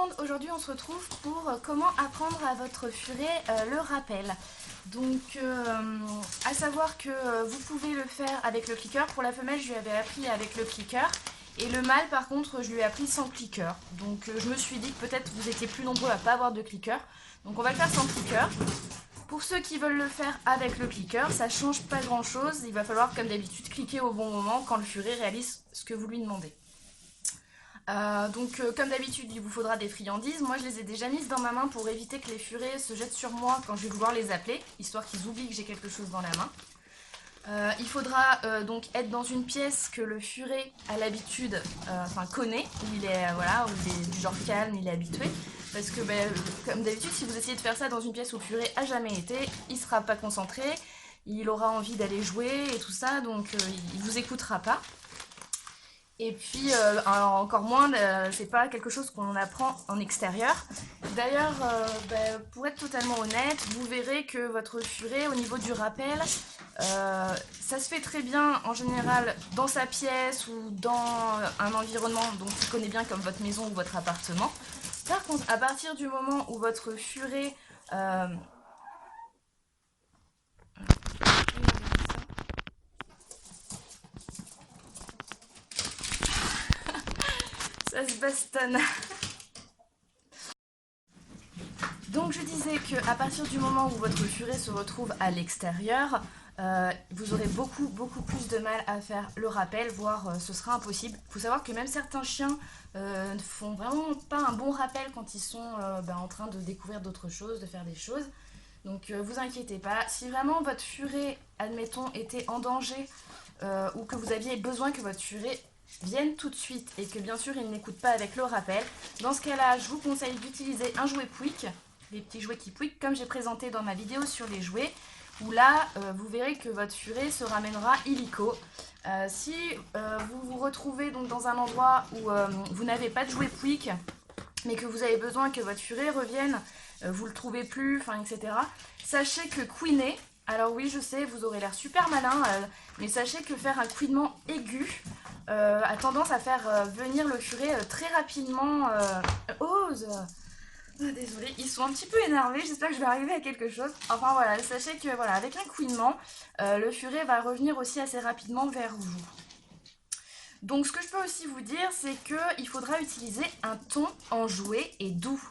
monde, aujourd'hui on se retrouve pour comment apprendre à votre furet le rappel. Donc à savoir que vous pouvez le faire avec le clicker. Pour la femelle je lui avais appris avec le clicker et le mâle par contre je lui ai appris sans clicker. Donc je me suis dit que peut-être vous étiez plus nombreux à pas avoir de clicker. Donc on va le faire sans clicker. Pour ceux qui veulent le faire avec le clicker, ça change pas grand chose. Il va falloir comme d'habitude cliquer au bon moment quand le furet réalise ce que vous lui demandez. Comme d'habitude il vous faudra des friandises. Moi je les ai déjà mises dans ma main pour éviter que les furets se jettent sur moi quand je vais vouloir les appeler, histoire qu'ils oublient que j'ai quelque chose dans la main. Il faudra donc être dans une pièce que le furet a l'habitude, connaît, où il est, où il est du genre calme, il est habitué. Parce que comme d'habitude si vous essayez de faire ça dans une pièce où le furet a jamais été, il sera pas concentré, il aura envie d'aller jouer et tout ça, donc il vous écoutera pas. Et puis, encore moins, c'est pas quelque chose qu'on apprend en extérieur. D'ailleurs, pour être totalement honnête, vous verrez que votre furet, au niveau du rappel, ça se fait très bien en général dans sa pièce ou dans un environnement dont il connaît bien comme votre maison ou votre appartement. Par contre, à partir du moment où votre furet... ça se bastonne. Donc je disais qu'à partir du moment où votre furet se retrouve à l'extérieur, vous aurez beaucoup plus de mal à faire le rappel, voire ce sera impossible. Il faut savoir que même certains chiens ne font vraiment pas un bon rappel quand ils sont en train de découvrir d'autres choses, de faire des choses. Donc vous inquiétez pas, si vraiment votre furet, admettons, était en danger ou que vous aviez besoin que votre furet vienne tout de suite et que bien sûr il n'écoute pas avec le rappel, dans ce cas-là, je vous conseille d'utiliser un jouet Pouic, les petits jouets qui pouiquent, comme j'ai présenté dans ma vidéo sur les jouets, où là, vous verrez que votre furet se ramènera illico. Si vous vous retrouvez donc dans un endroit où vous n'avez pas de jouet Pouic, mais que vous avez besoin que votre furet revienne, vous le trouvez plus, etc. Sachez que couiner, alors oui, je sais, vous aurez l'air super malin, mais sachez que faire un couinement aigu a tendance à faire venir le furet très rapidement. Ose Désolée, ils sont un petit peu énervés, j'espère que je vais arriver à quelque chose. Enfin voilà, sachez que voilà, avec un couinement, le furet va revenir aussi assez rapidement vers vous. Donc ce que je peux aussi vous dire, c'est qu'il faudra utiliser un ton enjoué et doux.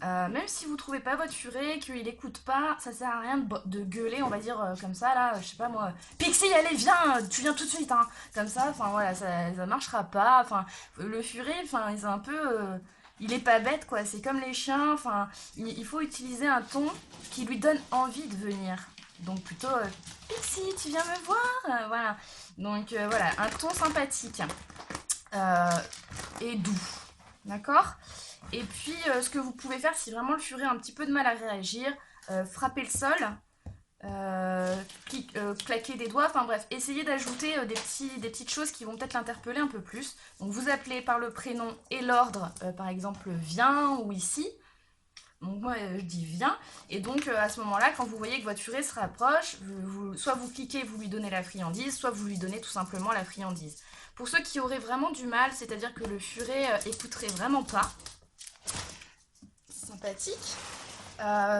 Même si vous trouvez pas votre furet, qu'il écoute pas, ça sert à rien de gueuler, on va dire comme ça là, je sais pas moi, Pixie allez viens, tu viens tout de suite, hein, comme ça, enfin voilà, ça marchera pas, enfin le furet, enfin il est un peu, il est pas bête quoi, c'est comme les chiens, enfin il faut utiliser un ton qui lui donne envie de venir, donc plutôt Pixie tu viens me voir, voilà, donc voilà, un ton sympathique et doux, d'accord. Et puis, ce que vous pouvez faire, si vraiment le furet a un petit peu de mal à réagir, frapper le sol, claquer des doigts, enfin bref, essayez d'ajouter des petites choses qui vont peut-être l'interpeller un peu plus. Donc vous appelez par le prénom et l'ordre, par exemple viens ou ici. Donc moi je dis viens, et donc à ce moment-là, quand vous voyez que votre furet se rapproche, soit vous cliquez, vous lui donnez la friandise, soit vous lui donnez tout simplement la friandise. Pour ceux qui auraient vraiment du mal, c'est-à-dire que le furet écouterait vraiment pas, sympathique.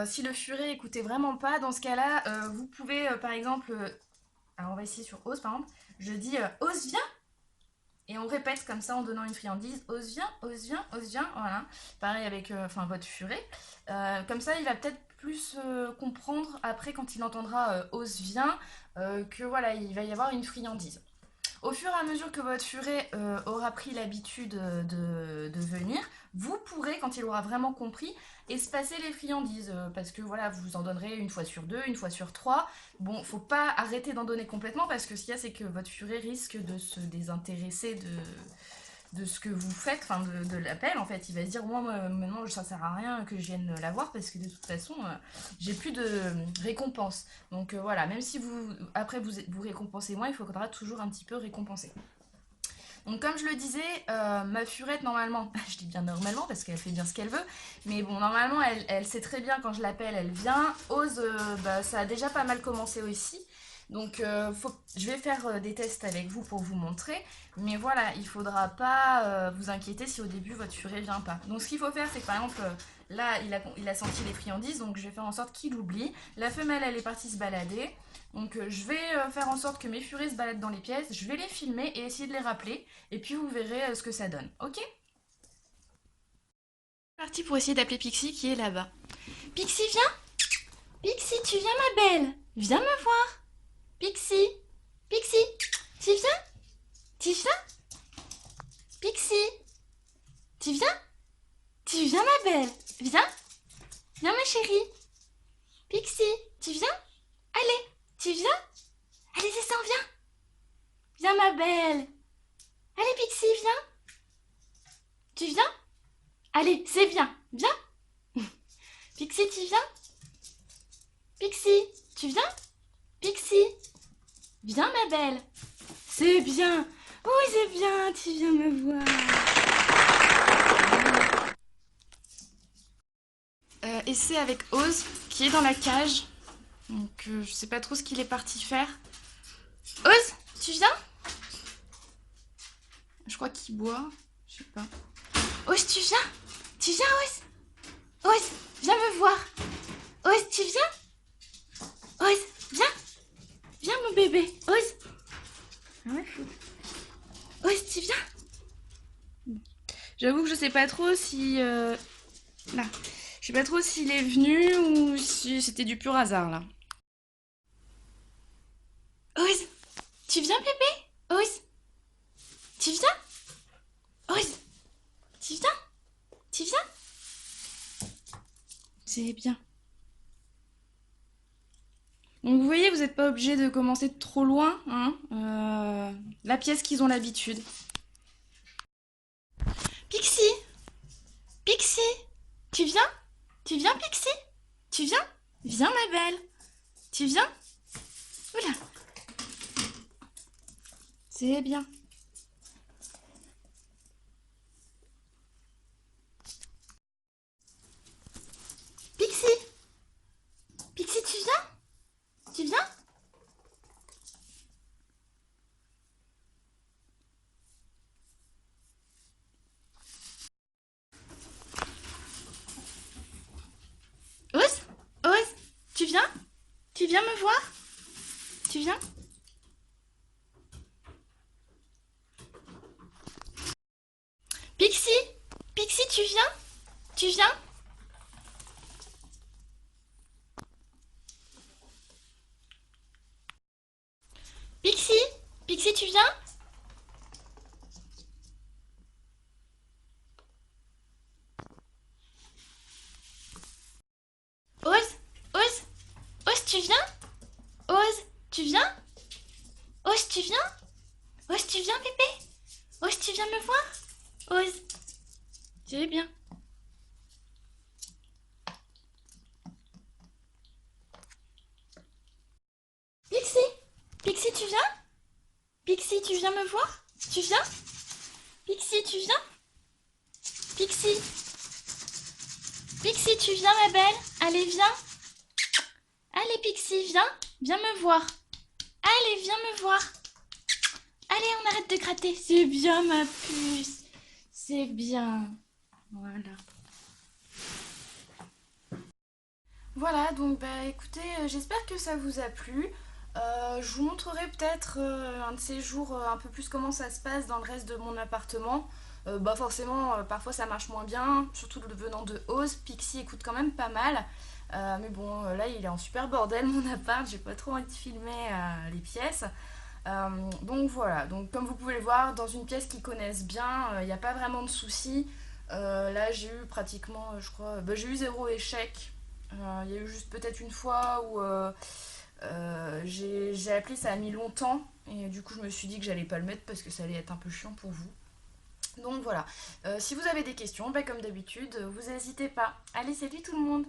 Si le furet écoutait vraiment pas, dans ce cas-là, vous pouvez par exemple, alors on va essayer sur Ose par exemple, je dis Ose viens, et on répète comme ça en donnant une friandise, Ose viens, Ose viens, Ose viens, voilà. Pareil avec votre furet. Comme ça, il va peut-être plus comprendre après quand il entendra Ose viens que voilà, il va y avoir une friandise. Au fur et à mesure que votre furet aura pris l'habitude de venir, vous pourrez, quand il aura vraiment compris, espacer les friandises. Parce que voilà, vous en donnerez une fois sur deux, une fois sur trois. Bon, faut pas arrêter d'en donner complètement parce que ce qu'il y a, c'est que votre furet risque de se désintéresser de ce que vous faites, enfin de l'appel en fait. Il va se dire moi maintenant ça sert à rien que je vienne l'avoir parce que de toute façon j'ai plus de récompense. Donc voilà, même si après vous récompensez moins, il faudra toujours un petit peu récompenser. Donc comme je le disais, ma furette normalement, je dis bien normalement parce qu'elle fait bien ce qu'elle veut, mais bon normalement elle sait très bien quand je l'appelle, elle vient. Ose, ça a déjà pas mal commencé aussi. Donc je vais faire des tests avec vous pour vous montrer. Mais voilà, il ne faudra pas vous inquiéter si au début votre furet vient pas. Donc ce qu'il faut faire, c'est que par exemple, là il a senti les friandises, donc je vais faire en sorte qu'il oublie. La femelle, elle est partie se balader. Donc je vais faire en sorte que mes furets se baladent dans les pièces. Je vais les filmer et essayer de les rappeler. Et puis vous verrez ce que ça donne. Ok? Parti pour essayer d'appeler Pixie qui est là-bas. Pixie, viens! Pixie, tu viens ma belle? Viens me voir! Pixie! Pixie! Tu viens? Tu viens? Pixie! Tu viens? Tu viens ma belle? Viens! Viens ma chérie! Pixie! Tu viens? Allez! Tu viens? Allez, c'est ça, viens! Viens ma belle! Allez Pixie, viens! Tu viens? Allez, c'est bien! Viens! Pixie, tu viens? Pixie, tu viens? Pixie! Viens ma belle! C'est bien! Oui, c'est bien, tu viens me voir. Et c'est avec Oz qui est dans la cage. Donc je sais pas trop ce qu'il est parti faire. Oz, tu viens? Je crois qu'il boit. Je sais pas. Oz, tu viens? Tu viens, Oz? Oz, viens me voir. Oz, tu viens? Oz, viens. Viens mon bébé. Oz. Oz, tu viens? J'avoue que je sais pas trop si... Là. Je sais pas trop s'il est venu ou si c'était du pur hasard, là. Oz, tu viens bébé? Oz, tu viens? Oz, tu viens? Tu viens? C'est bien. Donc vous voyez, vous n'êtes pas obligé de commencer de trop loin, hein, la pièce qu'ils ont l'habitude. Pixie, Pixie, tu viens? Tu viens Pixie? Tu viens? Viens ma belle. Tu viens? Oula. C'est bien. Pixie, Pixie, tu viens? Tu viens? Oz, Oz, tu viens? Tu viens me voir? Tu viens? Pixie, Pixie, tu viens? Tu viens? Pixie, Pixie, tu viens? Oz, Oz, Oz, tu viens? Oz, tu viens? Oz, tu viens? Oz, tu viens, bébé? Oz, tu viens me voir? Oz, c'est bien. Pixie, Pixie, tu viens? Pixie, tu viens me voir? Tu viens? Pixie, tu viens? Pixie, Pixie, tu viens, ma belle? Allez, viens. Allez, Pixie, viens. Viens me voir. Allez, viens me voir. Allez, on arrête de gratter. C'est bien, ma puce. C'est bien. Voilà. Voilà, donc bah écoutez, j'espère que ça vous a plu. Je vous montrerai peut-être un de ces jours un peu plus comment ça se passe dans le reste de mon appartement. Bah forcément, parfois ça marche moins bien, surtout le venant de Oz. Pixie écoute quand même pas mal. Mais bon, là il est en super bordel mon appart, j'ai pas trop envie de filmer les pièces. Donc voilà, donc comme vous pouvez le voir, dans une pièce qu'ils connaissent bien, il n'y a pas vraiment de soucis. Là j'ai eu pratiquement, je crois, bah, j'ai eu 0 échec. Il y a eu juste peut-être une fois où j'ai appelé, ça a mis longtemps. Et du coup je me suis dit que j'allais pas le mettre parce que ça allait être un peu chiant pour vous. Donc voilà, si vous avez des questions, bah, comme d'habitude, vous n'hésitez pas. Allez, salut tout le monde!